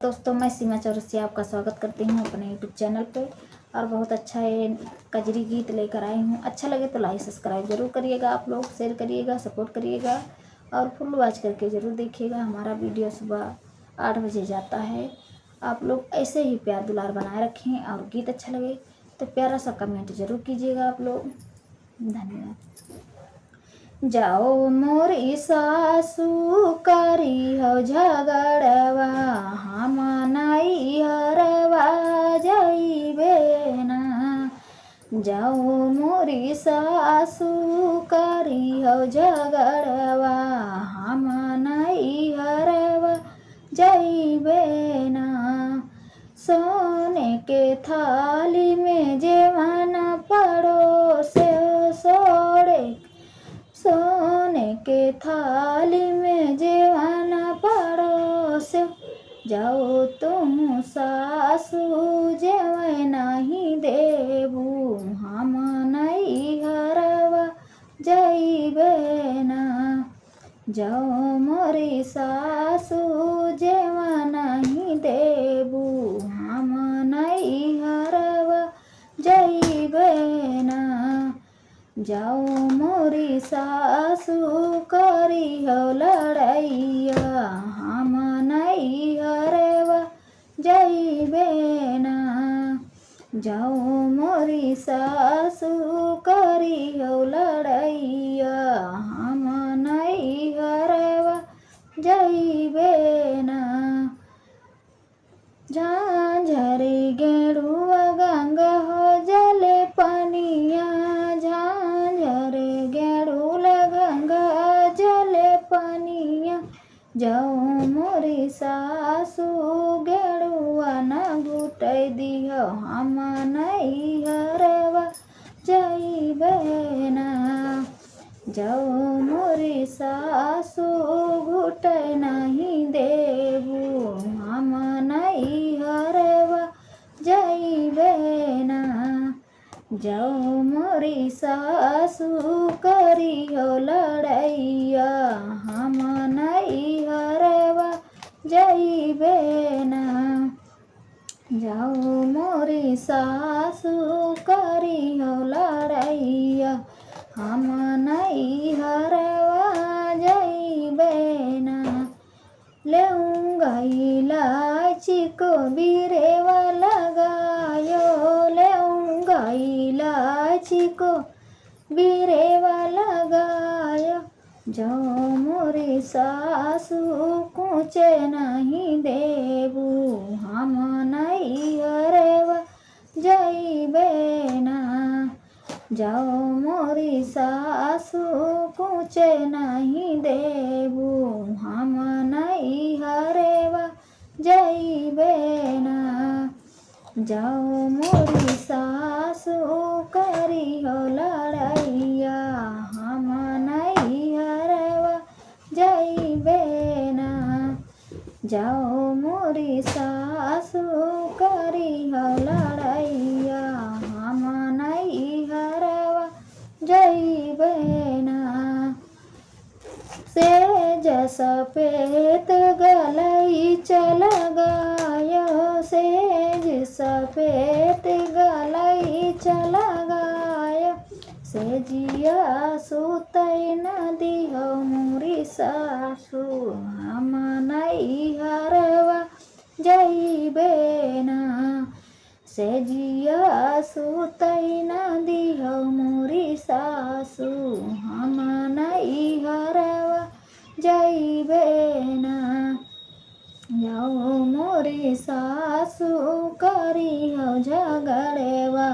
दोस्तों, मैं सीमा चौरसिया आपका स्वागत करती हूँ अपने यूट्यूब चैनल पे। और बहुत अच्छा ये कजरी गीत लेकर आई हूँ। अच्छा लगे तो लाइक सब्सक्राइब ज़रूर करिएगा, आप लोग शेयर करिएगा, सपोर्ट करिएगा और फुल वॉच करके ज़रूर देखिएगा। हमारा वीडियो सुबह 8 बजे जाता है। आप लोग ऐसे ही प्यार दुलार बनाए रखें और गीत अच्छा लगे तो प्यारा सा कमेंट ज़रूर कीजिएगा आप लोग। धन्यवाद। जाओ मोरी सासू करी हो झगड़वा, हम नाई हरवा जाइबे ना। जाओ मोरी सासू करी हो झगड़वा, हम नाई हरवा जाइबे ना। सोने के थाली में जेवन पड़ोसे सोड़े, सोने के थाली में जेवन पड़ोस। जाओ तुम सासू जेवै नहीं देबू, हम नहीं हरवा जाइबे ना। जाओ मोरी सासू जेवै नहीं देबू, हम नहीं हरवा जाइबे ना। जाओ मोरी सासू करी हो लड़ैया, हम नहीं हरवा जाइबे ना। जाओ मोरी सासू करी हो लड़ैया, हम नहीं हरवा जाइबे ना। झांझरी गेड़ुआ गंगा हो जले पनिया, झांझरे गेड़ुला गंगा जले पनिया। जाओ मोरी सासू गेड़ुआ न घुटै दिहो, हम नहीं हरवा जाइबे ना। जाओ मोरी सासू घुटै नहीं देबू, हम नहीं हरवा जाइबे ना। जाओ मोरी सासू करी हो लड़ैया, हम नहीं हरवा जाइबे ना। जाओ मोरी सासू करी हो लड़ैया, हम नहीं हरवा जाइबे ना। लेऊंगा इलायची को बीरेवा लगायो, लेऊंगा इलायची को बीरेवा लगायो। जाओ मोरी सासू कुचे नहीं देबू, हम नहीं हरवा जाइबे ना। जाओ मोरी सासू कुचे नहीं देबू, हम नहीं हरवा जाइबे ना। जाओ मोरी सासू करी हो लड़ैया, हम नहीं हरवा जाइबे ना। जाओ मोरी सासू करी हो लड़ैया, हम नहीं हरवा जाइबे ना। सेज सफेद गलई चल गायो, सेज सफेद गलई चल गायो। सेजिया सुतै न दिहो मोरी सासू, हम नहीं हरवा जाइबे ना। सेजिया सुतै न दिहो मोरी सासू, हम नहीं हरवा जाइबे ना। जाओ मोरी सासू करी हो झगड़वा,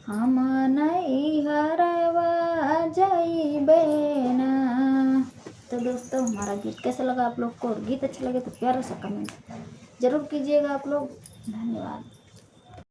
हम नहीं हरवा जाइबे ना। तो दोस्तों, हमारा गीत कैसा लगा आप लोग को? और गीत अच्छा लगे तो प्यारा सा कमेंट ज़रूर कीजिएगा आप लोग। धन्यवाद।